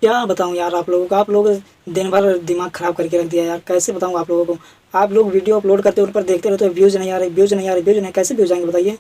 क्या बताऊं यार आप लोगों को, आप लोग दिन भर दिमाग ख़राब करके रख दिया यार। कैसे बताऊं आप लोगों को, आप लोग वीडियो अपलोड करते हो, उन पर देखते रहते हो, व्यूज़ नहीं आ रहे, व्यूज़ नहीं आ रहे, व्यूज़ नहीं, कैसे व्यूज़ आएंगे बताइए।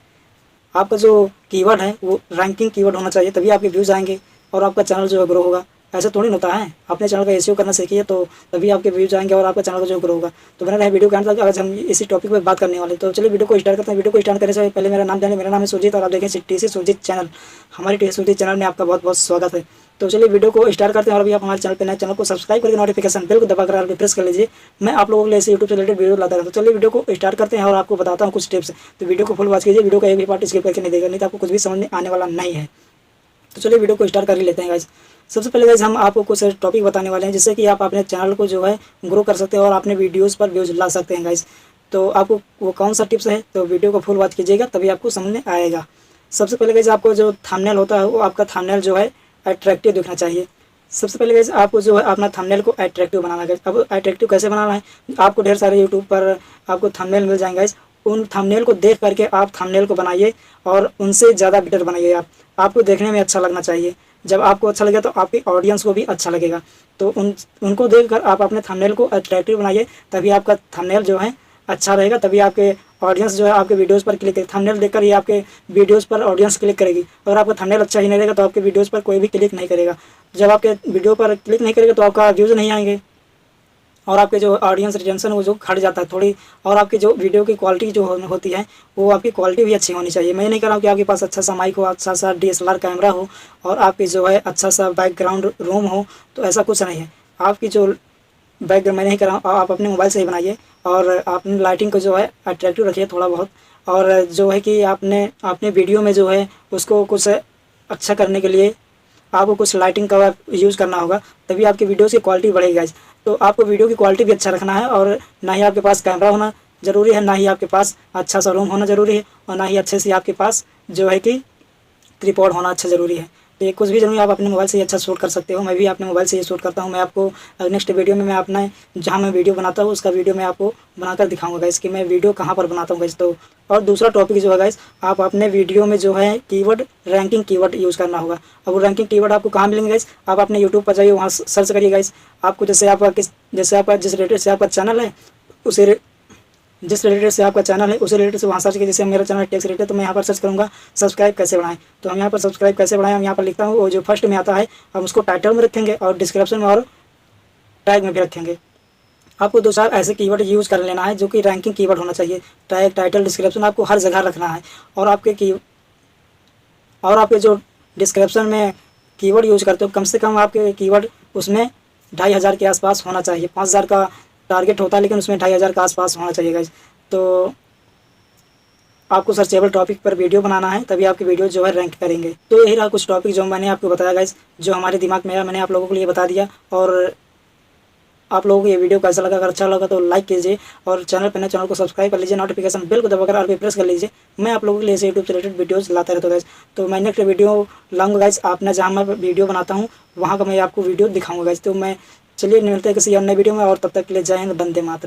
आपका जो कीवर्ड है वो रैंकिंग कीवर्ड होना चाहिए, तभी आपके व्यूज़ आएंगे और आपका चैनल जो है ग्रो होगा। ऐसा थोड़ी ना होता है। अपने चैनल का एसईओ करना सीखिए तो तभी आपके व्यूज़ आएंगे और आपका चैनल जो ग्रो होगा। तो बना रहे वीडियो के अंत तक, आज हम इसी टॉपिक पर बात करने वाले। तो चलिए वीडियो को स्टार्ट करते हैं। वीडियो को स्टार्ट करने से पहले मेरा नाम जाने, मेरा नाम है सुरजीत और आप देखें टीसी सुरजीत चैनल। हमारे टीसी सुरजीत चैनल में आपका बहुत बहुत स्वागत है। तो चलिए वीडियो को स्टार्ट करते हैं। और अभी आप हमारे चैनल पे नए, चैनल को सब्सक्राइब करके नोटिफिकेशन बेल को दबाकर आप प्रेस कर लीजिए। मैं आप लोगों के लिए ऐसे यूट्यूब से रिलेटेड वीडियो लाता रहता हूं। तो चलिए वीडियो को स्टार्ट करते हैं और आपको बताता हूं कुछ टिप्स। तो वीडियो को फुल वॉच कीजिए, वीडियो का एक भी पार्ट स्किप करके नहीं देगा, नहीं तो आपको कुछ भी समझ में आने वाला नहीं है। तो चलिए वीडियो को स्टार्ट कर ही लेते हैं गाइस। सबसे पहले गाइस हम आपको कुछ टॉपिक बताने वाले हैं जिससे कि आप अपने चैनल को जो है ग्रो कर सकते हैं और अपने वीडियोस पर व्यूज ला सकते हैं गाइस। तो आपको वो कौन सा टिप्स है, तो वीडियो को फुल वॉच कीजिएगा तभी आपको समझ में आएगा। सबसे पहले गाइस आपको जो थंबनेल होता है वो आपका थंबनेल जो है अट्रैक्टिव दिखना चाहिए। सबसे पहले गाइस आपको जो है अपना थंबनेल को अट्रैक्टिव बनाना है। अब अट्रैक्टिव कैसे बनाना है, आपको ढेर सारे यूट्यूब पर आपको थंबनेल मिल जाएंगे गाइस। उन थंबनेल को देख करके आप थंबनेल को बनाइए और उनसे ज़्यादा बेटर बनाइए। आपको देखने में अच्छा लगना चाहिए। जब आपको अच्छा लगेगा तो आपकी ऑडियंस को भी अच्छा लगेगा। तो उनको देखकर आप अपने थंबनेल को अट्रैक्टिव बनाइए, तभी आपका थंबनेल जो है अच्छा रहेगा, तभी आपके ऑडियंस जो है आपके वीडियोस पर क्लिक करेगी। थंबनेल देखकर ही आपके वीडियोस पर ऑडियंस क्लिक करेगी। अगर आपका थंबनेल अच्छा ही नहीं रहेगा तो आपके वीडियोस पर कोई भी क्लिक नहीं करेगा। जब आपके वीडियो पर क्लिक नहीं करेगा तो आपका व्यूज़ नहीं आएंगे और आपके जो ऑडियंस रिटेंशन वो जो घट जाता है थोड़ी। और आपकी जो वीडियो की क्वालिटी जो होती है वो आपकी क्वालिटी भी अच्छी होनी चाहिए। मैं नहीं कह रहा हूँ कि आपके पास अच्छा सा माइक हो, अच्छा सा DSLR कैमरा हो और आपकी जो है अच्छा सा बैकग्राउंड रूम हो, तो ऐसा कुछ नहीं है। आपकी जो बैकग्राउंड, मैं नहीं कर रहा हूँ, आप अपने मोबाइल से ही बनाइए और अपनी लाइटिंग को जो है अट्रैक्टिव रखिए थोड़ा बहुत। और जो है कि आपने अपने वीडियो में जो है उसको कुछ अच्छा करने के लिए आपको कुछ लाइटिंग का यूज़ करना होगा, तभी आपकी वीडियोस की क्वालिटी बढ़ेगी गाइस। तो आपको वीडियो की क्वालिटी भी अच्छा रखना है और ना ही आपके पास कैमरा होना ज़रूरी है, ना ही आपके पास अच्छा सा रूम होना ज़रूरी है, और ना ही अच्छे से आपके पास जो है कि ट्रिपॉड होना अच्छा ज़रूरी है। तो ये कुछ भी ज़रूरी, आप अपने मोबाइल से ही अच्छा शूट कर सकते हो। मैं भी अपने मोबाइल से ही शूट करता हूँ। मैं आपको नेक्स्ट वीडियो में मैं अपना जहाँ मैं वीडियो बनाता हूँ उसका वीडियो मैं आपको बनाकर दिखाऊंगा गाइस कि मैं वीडियो कहाँ पर बनाता हूँ गाइस। तो और दूसरा टॉपिक जो है गाइस, आप अपने वीडियो में जो है कीवर्ड, रैंकिंग कीवर्ड यूज़ करना होगा। अब वो रैंकिंग कीवर्ड आपको कहाँ मिलेंगे गाइस, आप अपने यूट्यूब पर जाइए, वहाँ सर्च करिए गाइस। आपको जैसे आपका जिस रिलेटेड से आपका चैनल है उसे जिस रिलेटेड से आपका चैनल है उसी रिलेटेड से वहाँ सर्च कीजिए। जैसे मेरा चैनल टेक्स रिलेटेड, तो मैं यहाँ पर सर्च करूँगा सब्सक्राइब कैसे बढ़ाएं। तो हम यहाँ पर सब्सक्राइब कैसे बढ़ाएं हम यहाँ पर लिखता हूँ, वो जो फर्स्ट में आता है हम उसको टाइटल में रखेंगे और डिस्क्रिप्शन में और टैग में भी रखेंगे। आपको 2-4 ऐसे कीवर्ड यूज़ कर लेना है जो कि रैंकिंग कीवर्ड होना चाहिए। टैग, टाइटल, डिस्क्रिप्शन आपको हर जगह रखना है। और आपके जो डिस्क्रिप्शन में कीवर्ड यूज़ करते हो, कम से कम आपके कीवर्ड उसमें 2500 के आसपास होना चाहिए। 5000 का टारगेट होता है लेकिन उसमें 2500 के आसपास होना चाहिए गाइस। तो आपको सर्चेबल टॉपिक पर वीडियो बनाना है, तभी आपकी वीडियो जो है रैंक करेंगे। तो यही रहा कुछ टॉपिक जो मैंने आपको बताया गाइस, जो हमारे दिमाग में आया, मैंने आप लोगों के लिए बता दिया। और आप लोगों को ये वीडियो कैसा लगा, अगर अच्छा लगा तो लाइक कीजिए और चैनल पर नए, चैनल को सब्सक्राइब कर लीजिए, नोटिफिकेशन बेल को दबाकर और भी प्रेस कर लीजिए। मैं आप लोगों के लिए यूट्यूब से रिलेटेड वीडियोस लाता रहता हूँ गाइस। तो मैं नेक्स्ट वीडियो लाऊंगा गाइस, आपने जहाँ मैं वीडियो बनाता हूँ वहाँ का मैं आपको वीडियो दिखाऊंगा गाइस। तो मैं चलिए मिलते हैं किसी अन्य वीडियो में, और तब तक के लिए जय हिंद, वंदे मातरम।